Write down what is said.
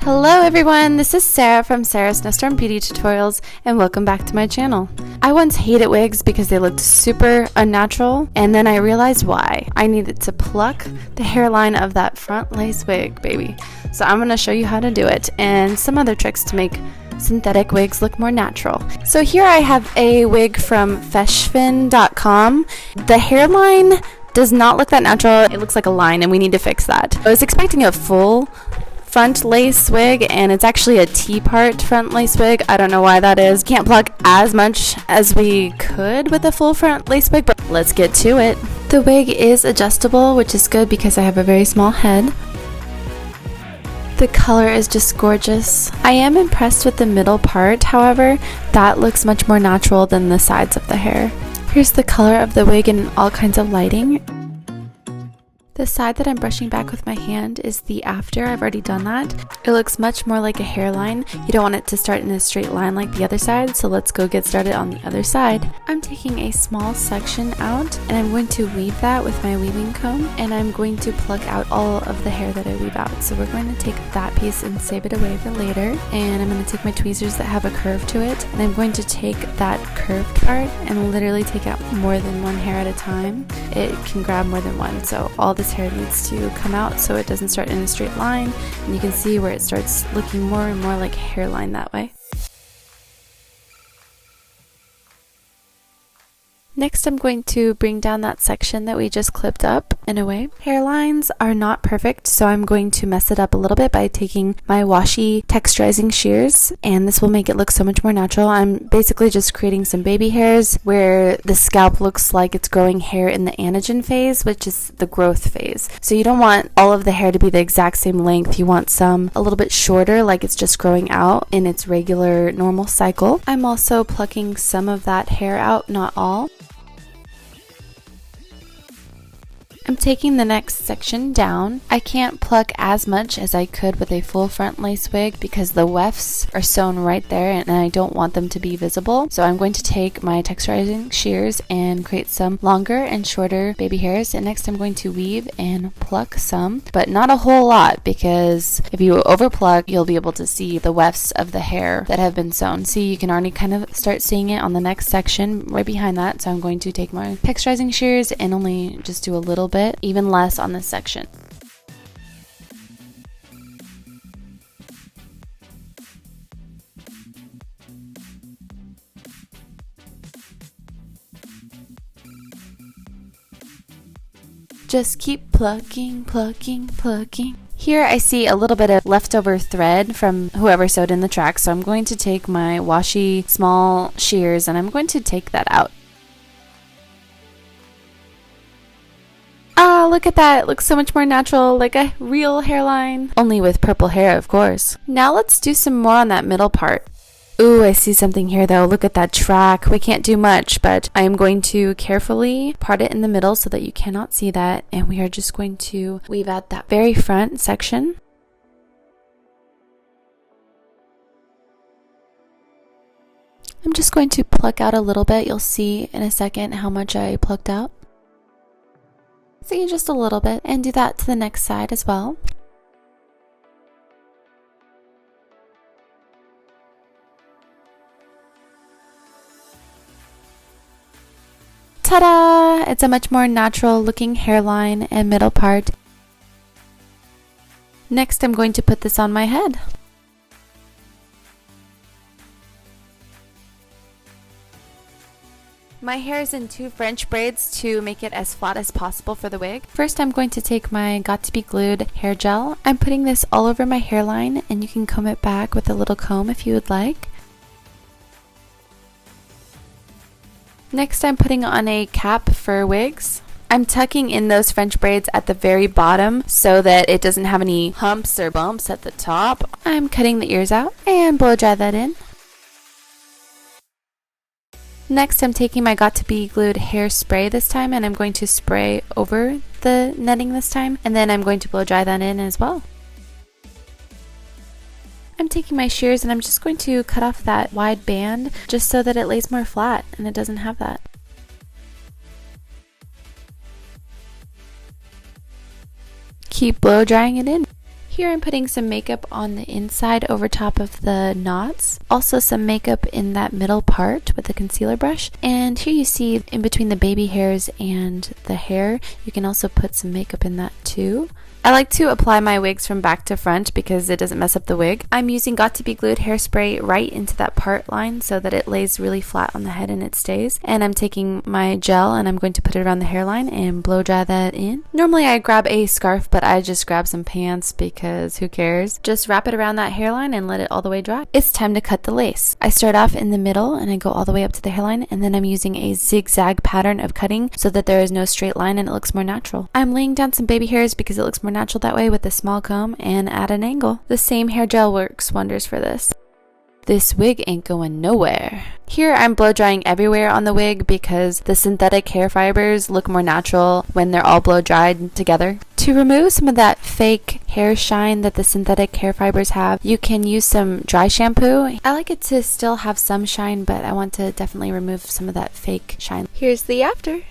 Hello everyone, this is Sarah from Sarah's Snowstorm Beauty Tutorials and welcome back to my channel. I once hated wigs because they looked super unnatural and then I realized why. I needed to pluck the hairline of that front lace wig, baby. So I'm going to show you how to do it and some other tricks to make synthetic wigs look more natural. So here I have a wig from Feshfen.com. The hairline does not look that natural. It looks like a line and we need to fix that. I was expecting a full front lace wig and it's actually a T-part front lace wig. I don't know why that is. Can't pluck as much as we could with a full front lace wig, but let's get to it. The wig is adjustable, which is good because I have a very small head. The color is just gorgeous. I am impressed with the middle part, however, that looks much more natural than the sides of the hair. Here's the color of the wig in all kinds of lighting. The side that I'm brushing back with my hand is the after. I've already done that. It looks much more like a hairline. You don't want it to start in a straight line like the other side, so let's go get started on the other side. I'm taking a small section out and I'm going to weave that with my weaving comb and I'm going to pluck out all of the hair that I weave out. So we're going to take that piece and save it away for later, and I'm going to take my tweezers that have a curve to it and I'm going to take that curved part and literally take out more than one hair at a time. It can grab more than one, so all this hair needs to come out so it doesn't start in a straight line, and you can see where it starts looking more and more like a hairline that way. Next, I'm going to bring down that section that we just clipped up in a way. Hairlines are not perfect, so I'm going to mess it up a little bit by taking my washi texturizing shears, and this will make it look so much more natural. I'm basically just creating some baby hairs where the scalp looks like it's growing hair in the anagen phase, which is the growth phase. So you don't want all of the hair to be the exact same length. You want some a little bit shorter, like it's just growing out in its regular normal cycle. I'm also plucking some of that hair out, not all. I'm taking the next section down. I can't pluck as much as I could with a full front lace wig because the wefts are sewn right there and I don't want them to be visible. So I'm going to take my texturizing shears and create some longer and shorter baby hairs, and next I'm going to weave and pluck some, but not a whole lot, because if you over pluck you'll be able to see the wefts of the hair that have been sewn. See, you can already kind of start seeing it on the next section right behind that. So I'm going to take my texturizing shears and only just do a little bit, even less on this section. Just keep plucking, plucking, plucking. Here I see a little bit of leftover thread from whoever sewed in the track, so I'm going to take my washi small shears and I'm going to take that out. Ah, look at that. It looks so much more natural, like a real hairline. Only with purple hair, of course. Now let's do some more on that middle part. Ooh, I see something here though. Look at that track. We can't do much, but I am going to carefully part it in the middle so that you cannot see that. And we are just going to weave out that very front section. I'm just going to pluck out a little bit. You'll see in a second how much I plucked out. See, just a little bit, and do that to the next side as well. Ta-da! It's a much more natural looking hairline and middle part. Next, I'm going to put this on my head. My hair is in 2 French braids to make it as flat as possible for the wig. First, I'm going to take my Got To Be Glued hair gel. I'm putting this all over my hairline, and you can comb it back with a little comb if you would like. Next, I'm putting on a cap for wigs. I'm tucking in those French braids at the very bottom so that it doesn't have any humps or bumps at the top. I'm cutting the ears out and blow dry that in. Next, I'm taking my Got To Be Glued hairspray this time, and I'm going to spray over the netting this time, and then I'm going to blow dry that in as well. I'm taking my shears and I'm just going to cut off that wide band just so that it lays more flat and it doesn't have that. Keep blow drying it in. Here I'm putting some makeup on the inside over top of the knots. Also some makeup in that middle part with the concealer brush. And here you see in between the baby hairs and the hair, you can also put some makeup in that too. I like to apply my wigs from back to front because it doesn't mess up the wig. I'm using Got To Be Glued hairspray right into that part line so that it lays really flat on the head and it stays. And I'm taking my gel and I'm going to put it around the hairline and blow dry that in. Normally I grab a scarf, but I just grab some pants because who cares? Just wrap it around that hairline and let it all the way dry. It's time to cut the lace. I start off in the middle and I go all the way up to the hairline, and then I'm using a zigzag pattern of cutting so that there is no straight line and it looks more natural. I'm laying down some baby hairs because it looks more natural that way with a small comb and at an angle. The same hair gel works wonders for this. This wig ain't going nowhere. Here I'm blow drying everywhere on the wig because the synthetic hair fibers look more natural when they're all blow dried together. To remove some of that fake hair shine that the synthetic hair fibers have, you can use some dry shampoo. I like it to still have some shine, but I want to definitely remove some of that fake shine. Here's the after.